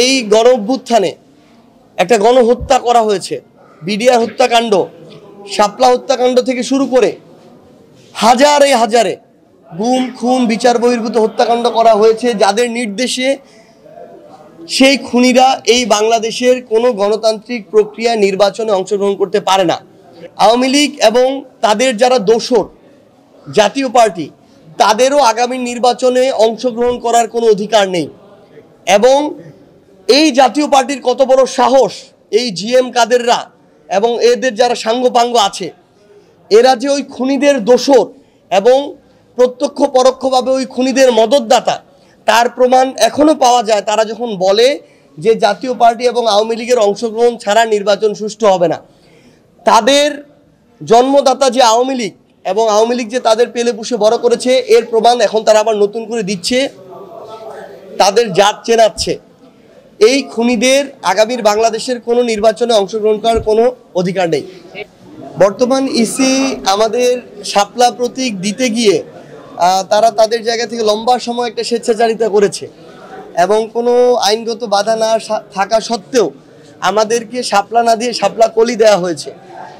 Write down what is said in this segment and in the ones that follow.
এই গণ অভ্যুত্থানে একটা গণহত্যা করা হয়েছে, বিডিআর হত্যাকাণ্ড, শাপলা হত্যাকাণ্ড থেকে শুরু করে হাজারে হাজারে গুম খুন বিচার বহির্ভূত হত্যাকাণ্ড করা হয়েছে, যাদের নির্দেশে সেই খুনিরা এই বাংলাদেশের কোনো গণতান্ত্রিক প্রক্রিয়া নির্বাচনে অংশগ্রহণ করতে পারে না। আওয়ামী লীগ এবং তাদের যারা দোসর জাতীয় পার্টি, তাদেরও আগামী নির্বাচনে অংশগ্রহণ করার কোনো অধিকার নেই। এবং এই জাতীয় পার্টির কত বড় সাহস, এই জিএম কাদেররা এবং এদের যারা সাঙ্গপাঙ্গ আছে, এরা যে ওই খুনিদের দোসর এবং প্রত্যক্ষ পরোক্ষভাবে ওই খুনিদের মদতদাতা, তার প্রমাণ এখনও পাওয়া যায়। তারা যখন বলে যে জাতীয় পার্টি এবং আওয়ামী লীগের অংশগ্রহণ ছাড়া নির্বাচন সুষ্ঠু হবে না, তাদের জন্মদাতা যে আওয়ামী লীগ এবং আওয়ামী লীগ যে তাদের পেলে পুষে বড় করেছে, এর প্রমাণ এখন তারা আবার নতুন করে দিচ্ছে, তাদের জাত চেনাচ্ছে। এই খুনিদের আগামীর বাংলাদেশের কোনো নির্বাচনে অংশগ্রহণ করার কোনো অধিকার নেই। বর্তমান ইসি আমাদের শাপলা প্রতীক দিতে গিয়ে তারা তাদের জায়গা থেকে লম্বা সময় একটা স্বেচ্ছাচারিতা করেছে এবং কোনো আইনগত বাধা না থাকা সত্ত্বেও আমাদেরকে শাপলা না দিয়ে শাপলা কলি দেওয়া হয়েছে।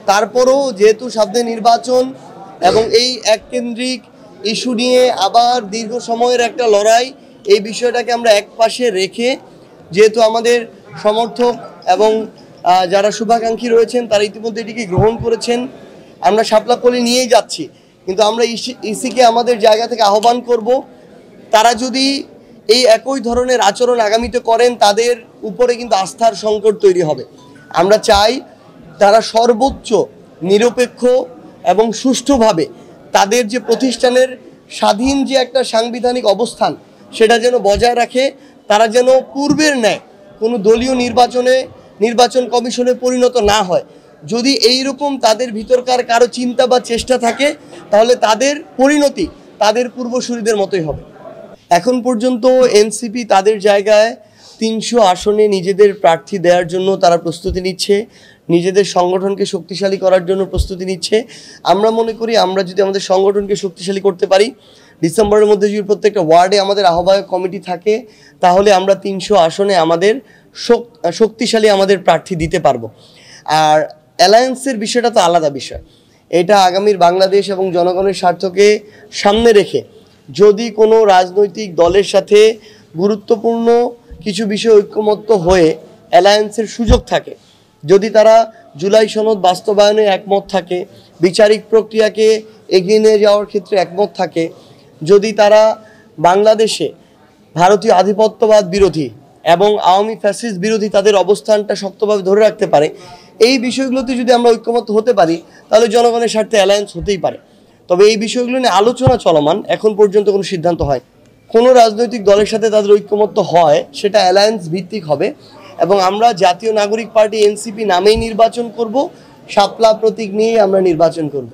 তারপরও যেহেতু সামনে নির্বাচন এবং এই এককেন্দ্রিক ইস্যু নিয়ে আবার দীর্ঘ সময়ের একটা লড়াই, এই বিষয়টাকে আমরা এক পাশে রেখে, যেহেতু আমাদের সমর্থক এবং যারা শুভাকাঙ্ক্ষী রয়েছেন তারা ইতিমধ্যে এটিকে গ্রহণ করেছেন, আমরা শাপলা কলি নিয়েই যাচ্ছি। কিন্তু আমরা ইসিকে আমাদের জায়গা থেকে আহ্বান করব, তারা যদি এই একই ধরনের আচরণ আগামীতে করেন, তাদের উপরে কিন্তু আস্থার সংকট তৈরি হবে। আমরা চাই তারা সর্বোচ্চ নিরপেক্ষ এবং সুষ্ঠুভাবে তাদের যে প্রতিষ্ঠানের স্বাধীন যে একটা সাংবিধানিক অবস্থান, সেটা যেন বজায় রাখে। তারা যেন পূর্বের ন্যায় কোনো দলীয় নির্বাচন কমিশনে পরিণত না হয়। যদি এই রকম তাদের ভিতরকার কারো চিন্তা বা চেষ্টা থাকে, তাহলে তাদের পরিণতি তাদের পূর্বসূরিদের মতোই হবে। এখন পর্যন্ত এনসিপি তাদের জায়গায় 300 আসনে নিজেদের প্রার্থী দেওয়ার জন্য তারা প্রস্তুতি নিচ্ছে, নিজেদের সংগঠনকে শক্তিশালী করার জন্য প্রস্তুতি নিচ্ছে। আমরা মনে করি আমরা যদি আমাদের সংগঠনকে শক্তিশালী করতে পারি, ডিসেম্বরের মধ্যে যদি প্রত্যেকটা ওয়ার্ডে আমাদের আহ্বায়ক কমিটি থাকে, তাহলে আমরা 300 আসনে আমাদের শক্তিশালী আমাদের প্রার্থী দিতে পারবো। আর অ্যালায়েন্সের বিষয়টা তো আলাদা বিষয়। এটা আগামীর বাংলাদেশ এবং জনগণের স্বার্থকে সামনে রেখে যদি কোনো রাজনৈতিক দলের সাথে গুরুত্বপূর্ণ কিছু বিষয় ঐক্যমত্য হয়ে অ্যালায়েন্সের সুযোগ থাকে, যদি তারা জুলাই সনদ বাস্তবায়নে একমত থাকে, বিচারিক প্রক্রিয়াকে এগিয়ে নিয়ে যাওয়ার ক্ষেত্রে একমত থাকে, যদি তারা বাংলাদেশে ভারতীয় আধিপত্যবাদ বিরোধী এবং আওয়ামী ফ্যাসিস্ট বিরোধী তাদের অবস্থানটা শক্তভাবে ধরে রাখতে পারে, এই বিষয়গুলোতে যদি আমরা ঐক্যমত্য হতে পারি, তাহলে জনগণের স্বার্থে অ্যালায়েন্স হতেই পারে। তবে এই বিষয়গুলো নিয়ে আলোচনা চলমান, এখন পর্যন্ত কোনো সিদ্ধান্ত হয়। কোনো রাজনৈতিক দলের সাথে তাদের ঐক্যমত্য হয়, সেটা অ্যালায়েন্স ভিত্তিক হবে এবং আমরা জাতীয় নাগরিক পার্টি এনসিপি নামেই নির্বাচন করব, শাপলা প্রতীক নিয়েই আমরা নির্বাচন করব।